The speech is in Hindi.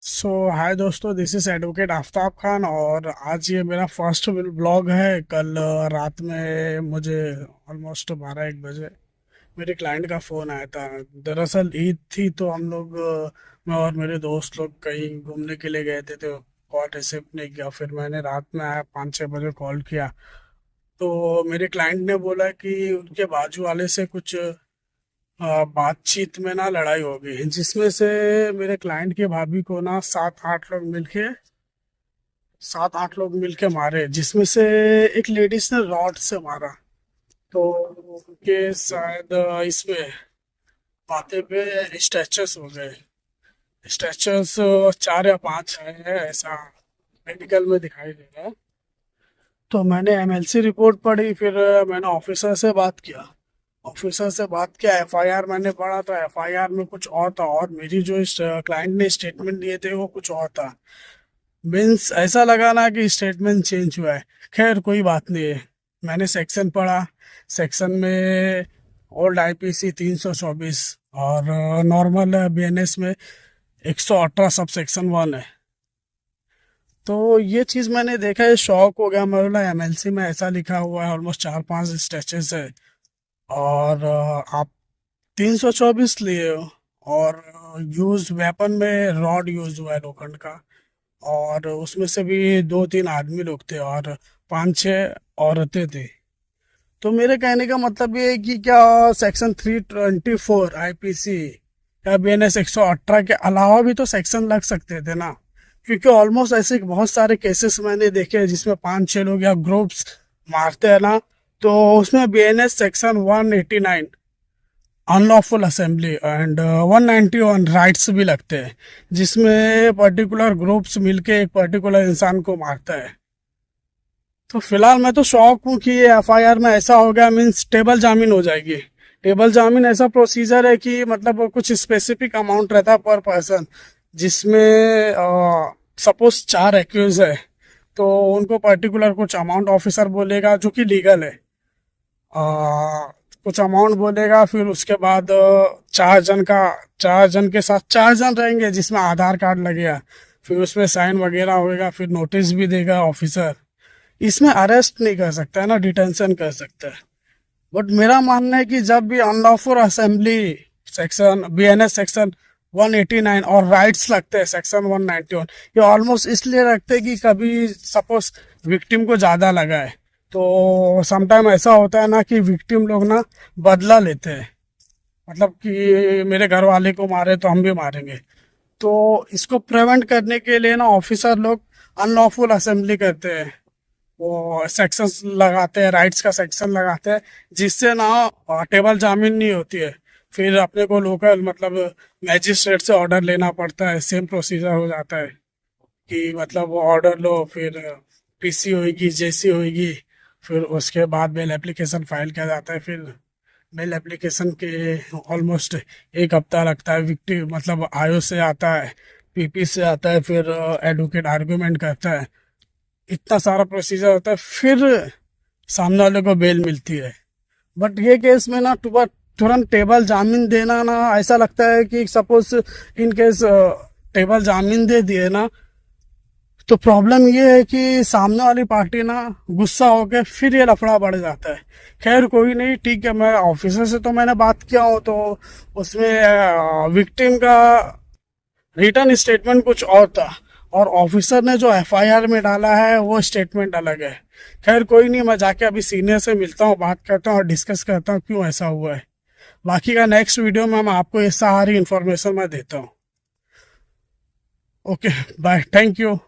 सो हाय दोस्तों, this is advocate Aftab Khan और आज ये मेरा फर्स्ट ब्लॉग है। कल रात में मुझे ऑलमोस्ट 12-1 बजे मेरे क्लाइंट का फ़ोन आया था। दरअसल ईद थी तो हम लोग मैं और मेरे दोस्त लोग कहीं घूमने के लिए गए थे, तो कॉल रिसीव नहीं किया। फिर मैंने रात में आया 5-6 बजे कॉल किया तो मेरे क्लाइंट ने बोला कि उनके बाजू वाले से कुछ बातचीत में ना लड़ाई हो गई, जिसमें से मेरे क्लाइंट की भाभी को ना 7-8 लोग मिलके मारे, जिसमें से एक लेडीज ने रॉड से मारा। तो उनके शायद इसमें माथे पे स्ट्रेचर्स हो गए। स्ट्रेचर्स 4 या 5 आए हैं, ऐसा मेडिकल में दिखाई दे रहा है। तो मैंने एमएलसी रिपोर्ट पढ़ी, फिर मैंने ऑफिसर से बात किया। एफआईआर मैंने पढ़ा तो एफआईआर में कुछ और था, और मेरी जो क्लाइंट ने स्टेटमेंट दिए थे वो कुछ और था। मीन्स ऐसा लगा ना कि स्टेटमेंट चेंज हुआ है। खैर कोई बात नहीं है। मैंने सेक्शन पढ़ा। सेक्शन में ओल्ड आईपीसी 324 और नॉर्मल बीएनएस में 118 सब सेक्शन 1 है। तो ये चीज़ मैंने देखा, ये शॉक हो गया। मैं बोला एमएलसी में ऐसा लिखा हुआ है, ऑलमोस्ट 4-5 स्टेचेस है और आप 324 लिए हो। और यूज वेपन में रॉड यूज हुआ है लोखंड का, और उसमें से भी 2-3 आदमी लोग थे और 5-6 औरतें थी। तो मेरे कहने का मतलब ये है कि क्या सेक्शन 324 आईपीसी या बीएनएस 118 के अलावा भी तो सेक्शन लग सकते थे ना, क्योंकि ऑलमोस्ट ऐसे बहुत सारे केसेस मैंने देखे हैं जिसमें 5-6 लोग या ग्रुप्स मारते हैं ना। तो उसमें BNS section 189 unlawful assembly and 191 rights भी लगते हैं, जिसमें पर्टिकुलर ग्रुप्स मिलके एक पर्टिकुलर इंसान को मारता है। तो फिलहाल मैं तो शॉक हूँ कि ये एफआईआर में ऐसा हो गया। मीन्स टेबल जामीन हो जाएगी। टेबल जामीन ऐसा प्रोसीजर है कि मतलब कुछ स्पेसिफिक अमाउंट रहता है पर पर्सन, जिसमें सपोज 4 एक्यूज है तो उनको पर्टिकुलर कुछ अमाउंट ऑफिसर बोलेगा जो कि लीगल है। कुछ अमाउंट बोलेगा, फिर उसके बाद 4 जन के साथ 4 जन रहेंगे जिसमें आधार कार्ड लगेगा, फिर उसमें साइन वगैरह होएगा, फिर नोटिस भी देगा ऑफिसर। इसमें अरेस्ट नहीं कर सकता है ना, डिटेंशन कर सकता है। बट मेरा मानना है कि जब भी unlawful assembly section BNS section 189 और राइट्स लगते हैं सेक्शन 191, ये ऑलमोस्ट इसलिए रखते हैं कि कभी सपोज विक्टिम को ज़्यादा लगा है तो समटाइम ऐसा होता है ना कि विक्टिम लोग ना बदला लेते हैं, मतलब कि मेरे घर वाले को मारे तो हम भी मारेंगे। तो इसको प्रिवेंट करने के लिए ना ऑफिसर लोग अनलॉफुल असेंबली करते हैं, वो सेक्शंस लगाते हैं, राइट्स का सेक्शन लगाते हैं, जिससे ना टेबल जामीन नहीं होती है। फिर अपने को लोकल मतलब मैजिस्ट्रेट से ऑर्डर लेना पड़ता है। सेम प्रोसीजर हो जाता है कि मतलब वो ऑर्डर लो, फिर पीसी होगी, जेसी होगी, फिर उसके बाद बेल एप्लीकेशन फाइल किया जाता है। फिर बेल एप्लीकेशन के ऑलमोस्ट 1 हफ्ता लगता है। विक्टिम मतलब आयो से आता है, पीपी से आता है, फिर एडवोकेट आर्गुमेंट करता है। इतना सारा प्रोसीजर होता है, फिर सामने वाले को बेल मिलती है। बट ये केस में ना तुरंत टेबल जामीन देना ना, ऐसा लगता है कि सपोज इन केस टेबल जामीन दे दिए ना, तो प्रॉब्लम ये है कि सामने वाली पार्टी ना गुस्सा होकर फिर ये लफड़ा बढ़ जाता है। खैर कोई नहीं, ठीक है। मैं ऑफिसर से तो मैंने बात किया हूँ, तो उसमें विक्टिम का रिटर्न स्टेटमेंट कुछ और था और ऑफिसर ने जो एफआईआर में डाला है वो स्टेटमेंट अलग है। खैर कोई नहीं, मैं जाके अभी सीनियर से मिलता हूँ, बात करता हूँ और डिस्कस करता हूँ क्यों ऐसा हुआ है। बाकी का नेक्स्ट वीडियो में मैं आपको ये सारी इन्फॉर्मेशन मैं देता हूँ। Okay, bye, thank you.